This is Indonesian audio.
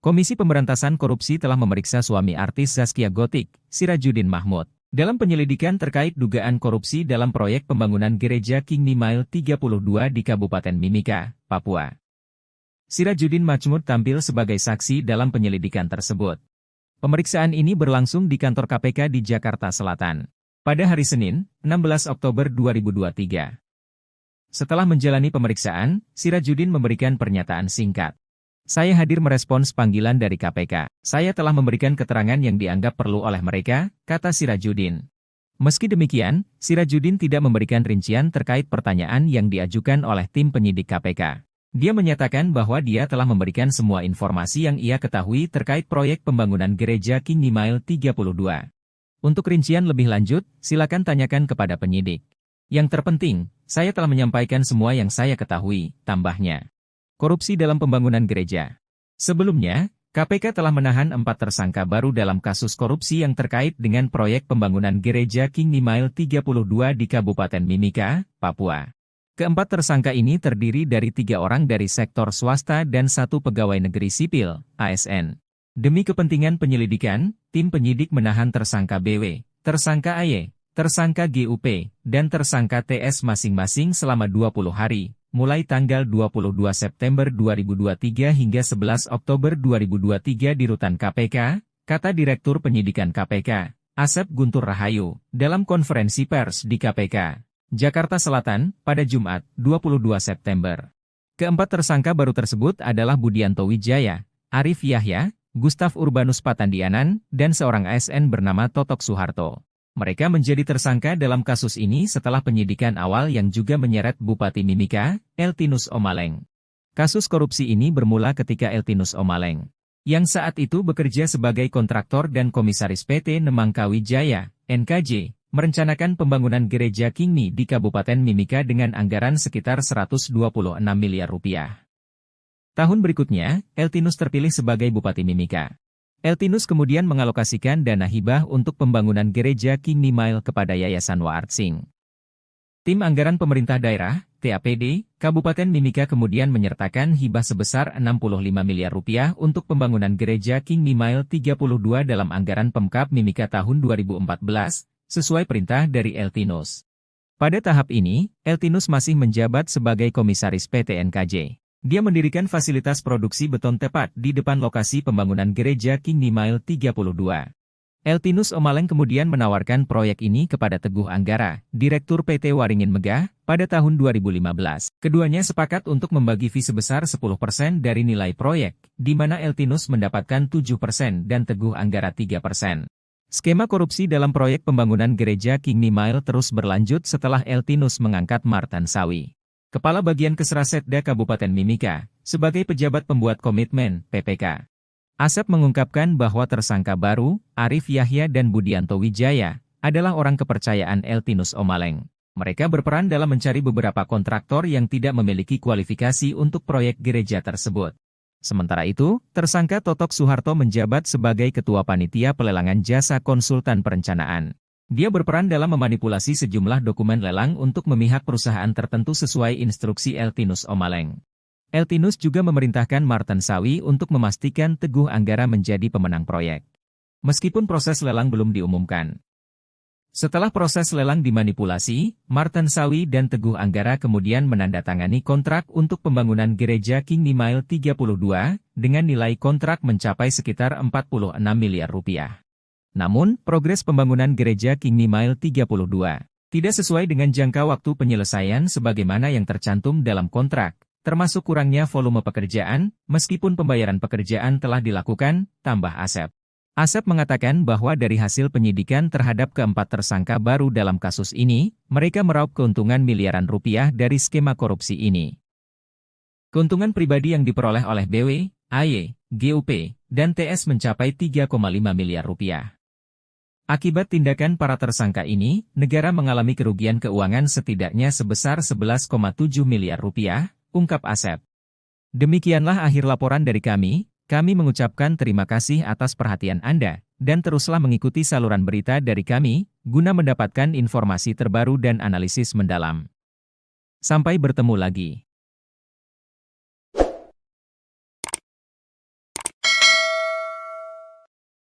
Komisi Pemberantasan Korupsi telah memeriksa suami artis Zaskia Gotik, Sirajuddin Mahmud, dalam penyelidikan terkait dugaan korupsi dalam proyek pembangunan gereja King Mile 32 di Kabupaten Mimika, Papua. Sirajuddin Mahmud tampil sebagai saksi dalam penyelidikan tersebut. Pemeriksaan ini berlangsung di kantor KPK di Jakarta Selatan pada hari Senin, 16 Oktober 2023. Setelah menjalani pemeriksaan, Sirajuddin memberikan pernyataan singkat. Saya hadir merespons panggilan dari KPK. Saya telah memberikan keterangan yang dianggap perlu oleh mereka, kata Sirajuddin. Meski demikian, Sirajuddin tidak memberikan rincian terkait pertanyaan yang diajukan oleh tim penyidik KPK. Dia menyatakan bahwa dia telah memberikan semua informasi yang ia ketahui terkait proyek pembangunan gereja King Mile 32. Untuk rincian lebih lanjut, silakan tanyakan kepada penyidik. Yang terpenting, saya telah menyampaikan semua yang saya ketahui, tambahnya. Korupsi dalam pembangunan gereja. Sebelumnya, KPK telah menahan 4 tersangka baru dalam kasus korupsi yang terkait dengan proyek pembangunan gereja King Mile 32 di Kabupaten Mimika, Papua. Keempat tersangka ini terdiri dari 3 orang dari sektor swasta dan 1 pegawai negeri sipil, ASN. Demi kepentingan penyelidikan, tim penyidik menahan tersangka BW, tersangka AY, tersangka GUP, dan tersangka TS masing-masing selama 20 hari. Mulai tanggal 22 September 2023 hingga 11 Oktober 2023 di Rutan KPK, kata Direktur Penyidikan KPK, Asep Guntur Rahayu, dalam konferensi pers di KPK, Jakarta Selatan, pada Jumat, 22 September. Keempat tersangka baru tersebut adalah Budianto Wijaya, Arif Yahya, Gustaf Urbanus Patandianan, dan seorang ASN bernama Totok Suharto. Mereka menjadi tersangka dalam kasus ini setelah penyidikan awal yang juga menyeret Bupati Mimika, Eltinus Omaleng. Kasus korupsi ini bermula ketika Eltinus Omaleng, yang saat itu bekerja sebagai kontraktor dan komisaris PT Nemangka Wijaya, NKJ, merencanakan pembangunan gereja King Mi di Kabupaten Mimika dengan anggaran sekitar 126 miliar rupiah. Tahun berikutnya, Eltinus terpilih sebagai Bupati Mimika. Eltinus kemudian mengalokasikan dana hibah untuk pembangunan gereja King Mile kepada Yayasan Waartsing. Tim Anggaran Pemerintah Daerah, TAPD, Kabupaten Mimika kemudian menyertakan hibah sebesar 65 miliar rupiah untuk pembangunan gereja King Mile 32 dalam anggaran Pemkab Mimika tahun 2014, sesuai perintah dari Eltinus. Pada tahap ini, Eltinus masih menjabat sebagai komisaris PT NKJ. Dia mendirikan fasilitas produksi beton tepat di depan lokasi pembangunan gereja King Mile 32. Eltinus Omaleng kemudian menawarkan proyek ini kepada Teguh Anggara, Direktur PT Waringin Megah, pada tahun 2015. Keduanya sepakat untuk membagi fee sebesar 10% dari nilai proyek, di mana Eltinus mendapatkan 7% dan Teguh Anggara 3%. Skema korupsi dalam proyek pembangunan gereja King Mile terus berlanjut setelah Eltinus mengangkat Martan Sawi, Kepala Bagian Kesrasetda Kabupaten Mimika, sebagai pejabat pembuat komitmen, PPK. Asep mengungkapkan bahwa tersangka baru, Arif Yahya dan Budianto Wijaya, adalah orang kepercayaan Eltinus Omaleng. Mereka berperan dalam mencari beberapa kontraktor yang tidak memiliki kualifikasi untuk proyek gereja tersebut. Sementara itu, tersangka Totok Suharto menjabat sebagai Ketua Panitia Pelelangan Jasa Konsultan Perencanaan. Dia berperan dalam memanipulasi sejumlah dokumen lelang untuk memihak perusahaan tertentu sesuai instruksi Eltinus Omaleng. Eltinus juga memerintahkan Martan Sawi untuk memastikan Teguh Anggara menjadi pemenang proyek, meskipun proses lelang belum diumumkan. Setelah proses lelang dimanipulasi, Martan Sawi dan Teguh Anggara kemudian menandatangani kontrak untuk pembangunan gereja King Mile 32 dengan nilai kontrak mencapai sekitar 46 miliar rupiah. Namun, progres pembangunan gereja King Mile 32 tidak sesuai dengan jangka waktu penyelesaian sebagaimana yang tercantum dalam kontrak, termasuk kurangnya volume pekerjaan, meskipun pembayaran pekerjaan telah dilakukan, tambah Asep. Asep mengatakan bahwa dari hasil penyidikan terhadap keempat tersangka baru dalam kasus ini, mereka meraup keuntungan miliaran rupiah dari skema korupsi ini. Keuntungan pribadi yang diperoleh oleh BW, AY, GUP, dan TS mencapai 3,5 miliar rupiah. Akibat tindakan para tersangka ini, negara mengalami kerugian keuangan setidaknya sebesar 11,7 miliar rupiah, ungkap Asep. Demikianlah akhir laporan dari kami mengucapkan terima kasih atas perhatian Anda, dan teruslah mengikuti saluran berita dari kami, guna mendapatkan informasi terbaru dan analisis mendalam. Sampai bertemu lagi.